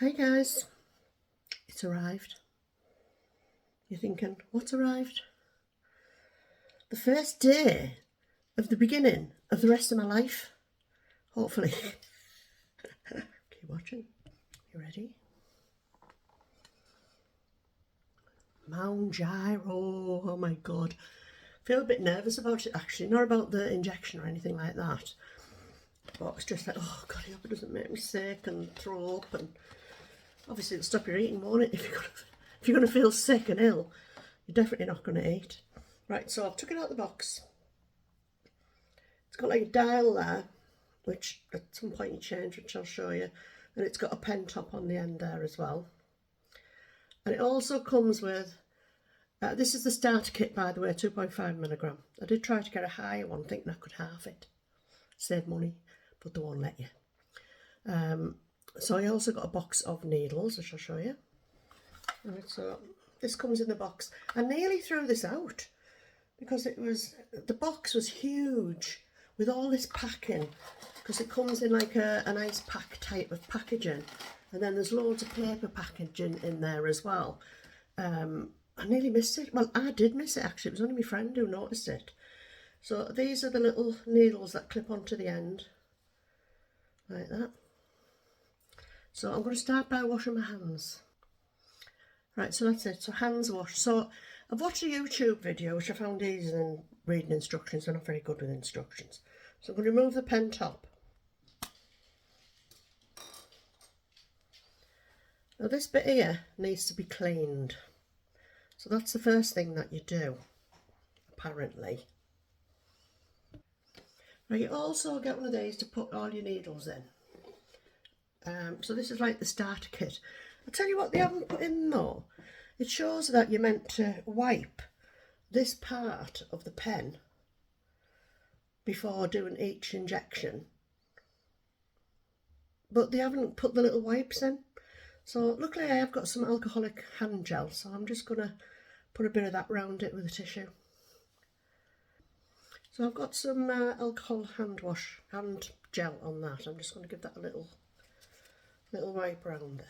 Hey guys, it's arrived. You're thinking, what's arrived? The first day of the beginning of the rest of my life, hopefully. Keep watching. You ready? Mounjaro, oh my god. Feel a bit nervous about it actually, not about the injection or anything like that. But it's just like, oh god, I hope it doesn't make me sick and throw up, and obviously it'll stop your eating, won't it? If you're going to feel sick and ill, you're definitely not going to eat. Right, so I've took it out of the box. It's got like a dial there, which at some point you change, which I'll show you. And it's got a pen top on the end there as well. And it also comes with, this is the starter kit by the way, 2.5mg. I did try to get a higher one, thinking I could halve it, save money, but they won't let you. So I also got a box of needles, which I'll show you. Right, so this comes in the box. I nearly threw this out because the box was huge with all this packing, because it comes in like an ice pack type of packaging, and then there's loads of paper packaging in there as well. I nearly missed it. Well, I did miss it actually. It was only my friend who noticed it. So these are the little needles that clip onto the end like that. So I'm going to start by washing my hands. Right, so that's it. So hands washed. So I've watched a YouTube video which I found easier than reading instructions. I'm not very good with instructions. So I'm going to remove the pen top. Now this bit here needs to be cleaned. So that's the first thing that you do, apparently. Now you also get one of these to put all your needles in. So this is like the starter kit. I'll tell you what they haven't put in though. It shows that you're meant to wipe this part of the pen before doing each injection. But they haven't put the little wipes in. So luckily I have got some alcoholic hand gel, so I'm just going to put a bit of that round it with a tissue. So I've got some alcohol hand gel on that. I'm just going to give that a little wipe around there.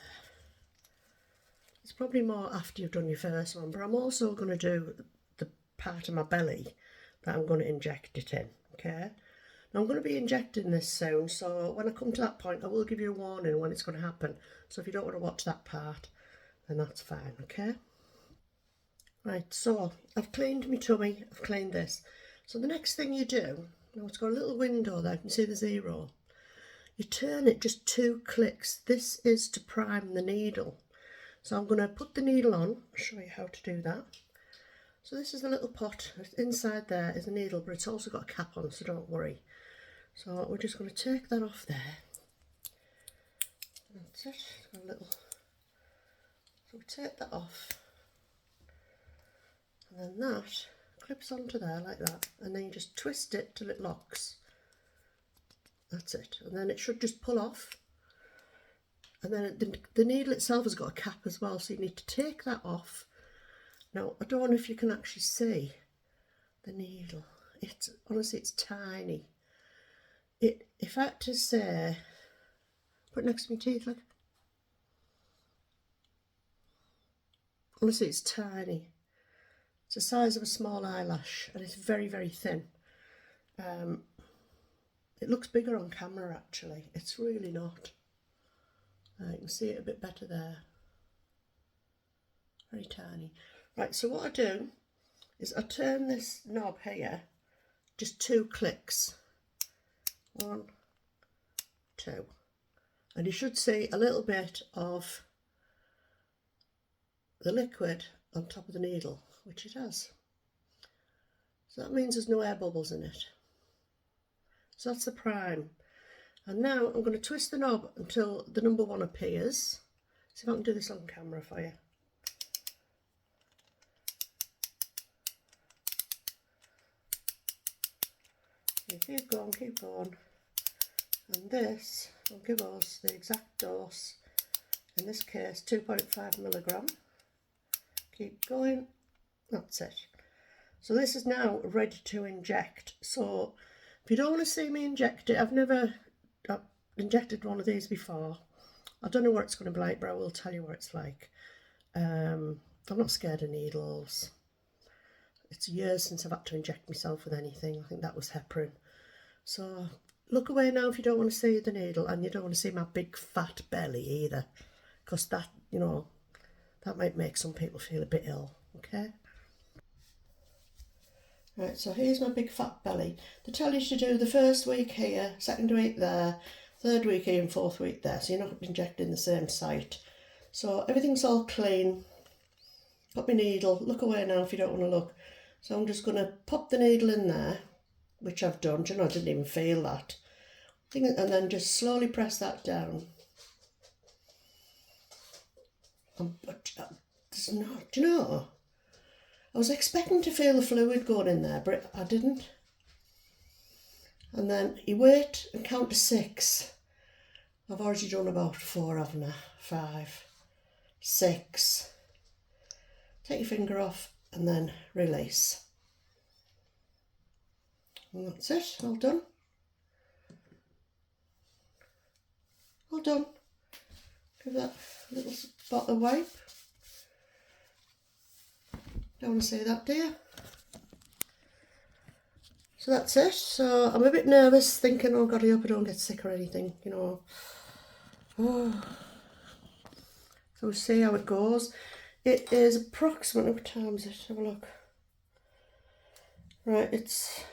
It's probably more after you've done your first one, but I'm also going to do the part of my belly that I'm going to inject it in, okay? Now I'm going to be injecting this soon, so when I come to that point I will give you a warning when it's going to happen. So if you don't want to watch that part, then that's fine, okay? Right, so I've cleaned my tummy, I've cleaned this. So the next thing you do, now it's got a little window there, you can see the 0. You turn it just 2 clicks. This is to prime the needle. So I'm going to put the needle on, I'll show you how to do that. So this is the little pot, inside there is a needle, but it's also got a cap on, so don't worry. So we're just going to take that off there. That's it, it's got a little, so we take that off. And then that clips onto there like that, and then you just twist it till it locks. That's it, and then it should just pull off. And then the needle itself has got a cap as well, so you need to take that off. Now, I don't know if you can actually see the needle. Honestly, it's tiny. If I had to say, put it next to my teeth, look. Honestly, it's tiny. It's the size of a small eyelash, and it's very, very thin. It looks bigger on camera actually. It's really not. You can see it a bit better there. Very tiny. Right, so what I do is I turn this knob here, just 2 clicks. 1, 2. And you should see a little bit of the liquid on top of the needle, which it has. So that means there's no air bubbles in it. So that's the prime. And now I'm going to twist the knob until the number 1 appears. See if I can do this on camera for you. You keep going, keep going. And this will give us the exact dose, in this case 2.5mg. Keep going, that's it. So this is now ready to inject. So if you don't want to see me inject it, I've never injected one of these before. I don't know what it's going to be like, but I will tell you what it's like. I'm not scared of needles. It's years since I've had to inject myself with anything. I think that was heparin. So look away now if you don't want to see the needle, and you don't want to see my big fat belly either, because that, you know, that might make some people feel a bit ill, okay? Right, so here's my big fat belly. They tell you to do the first week here, second week there, third week here and fourth week there, so you're not injecting the same site. So everything's all clean. Got my needle. Look away now if you don't want to look. So I'm just going to pop the needle in there, which I've done. Do you know, I didn't even feel that. And then just slowly press that down. There's not, do you know, I was expecting to feel the fluid going in there, but I didn't. And then you wait and count to 6. I've already done about 4, haven't I? 5, 6. Take your finger off and then release. And that's it, all done. All done. Give that a little spot of wipe. Don't want to see that, do you? So that's it. So I'm a bit nervous, thinking, oh God, I hope I don't get sick or anything, you know. Oh. So we'll see how it goes. It is approximately, what time is it? Have a look. Right, it's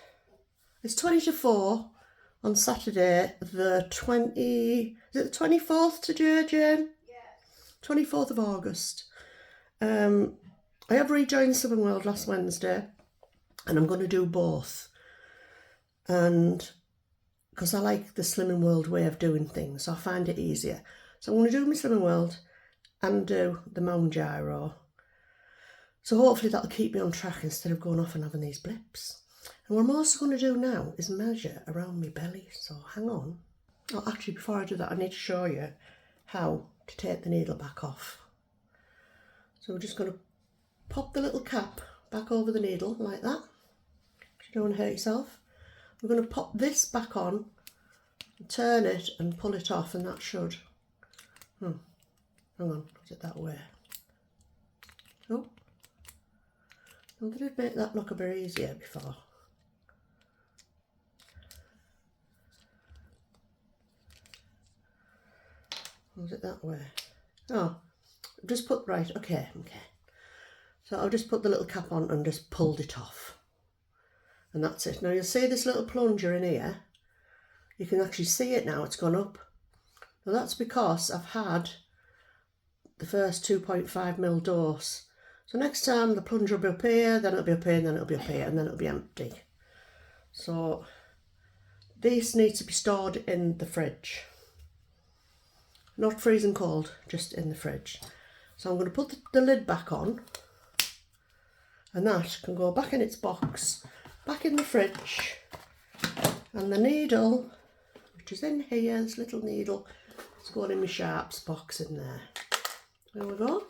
20 to 4 on Saturday, the 20, is it the 24th today, Jane? Yes. 24th of August. I have rejoined Slimming World last Wednesday, and I'm going to do both. And because I like the Slimming World way of doing things, so I find it easier. So I'm going to do my Slimming World and do the Mounjaro. So hopefully that'll keep me on track instead of going off and having these blips. And what I'm also going to do now is measure around my belly. So hang on. Oh, actually, before I do that, I need to show you how to take the needle back off. So we're just going to pop the little cap back over the needle like that. You don't want to hurt yourself. We're going to pop this back on, turn it and pull it off, and that should, hang on, is it that way? Oh, well, they did make that look a bit easier before. Was it that way? Oh, just put, right, okay. So I'll just put the little cap on and just pulled it off. And that's it. Now you'll see this little plunger in here. You can actually see it now, it's gone up. Now that's because I've had the first 2.5ml dose. So next time the plunger will be up here, then it'll be up here, and then it'll be up here, and then it'll be empty. So this needs to be stored in the fridge. Not freezing cold, just in the fridge. So I'm going to put the lid back on, and that can go back in its box, back in the fridge. And the needle, which is in here, this little needle, it's going in my sharps box in there. There we go.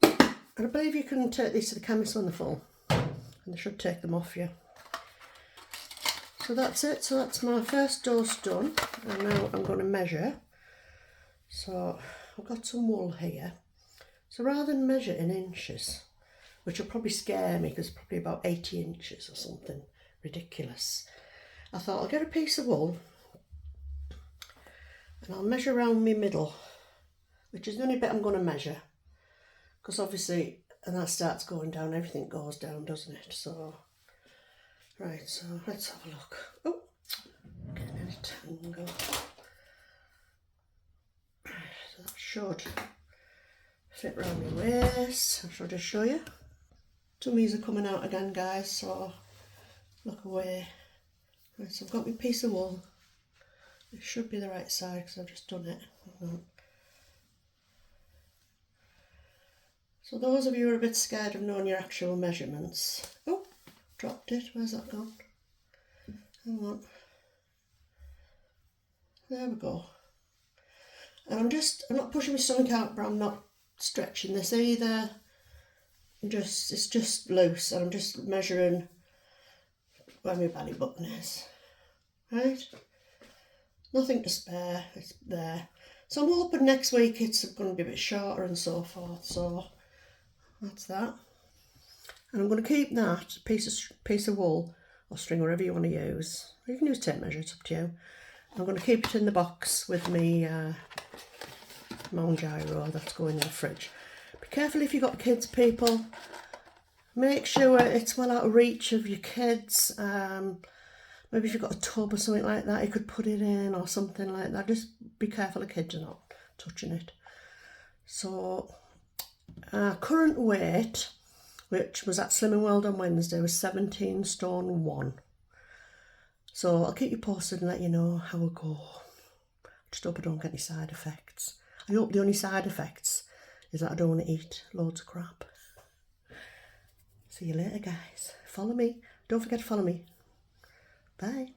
And I believe you can take these to the chemist when they're full, and they should take them off you. So that's it. So that's my first dose done, and now I'm going to measure. So I've got some wool here. So rather than measure in inches, which will probably scare me because it's probably about 80 inches or something ridiculous, I thought I'll get a piece of wool and I'll measure around my middle, which is the only bit I'm going to measure, because obviously, and that starts going down, everything goes down, doesn't it? So, right, so let's have a look. Oh, getting in a tangle. So that should fit around my waist. I should just show you. Tummies are coming out again, guys, so look away. Right, so I've got my piece of wool. It should be the right side because I've just done it. So those of you who are a bit scared of knowing your actual measurements. Oh, dropped it. Where's that gone? Hang on. There we go. And I'm not pushing my stomach out, but I'm not stretching this either. It's just loose, and I'm just measuring where my belly button is. Right? Nothing to spare, it's there. So I'm hoping next week it's going to be a bit shorter and so forth. So that's that. And I'm going to keep that piece of wool or string, whatever you want to use. You can use tape measure, it's up to you. I'm going to keep it in the box with me Mounjaro that's going in the fridge. Be careful if you've got kids, people. Make sure it's well out of reach of your kids. Maybe if you've got a tub or something like that, you could put it in or something like that. Just be careful the kids are not touching it. So, current weight, which was at Slimming World on Wednesday, was 17 stone 1. So I'll keep you posted and let you know how I go. Just hope I don't get any side effects. I hope the only side effects is that I don't want to eat loads of crap. See you later, guys. Follow me. Don't forget to follow me. Bye.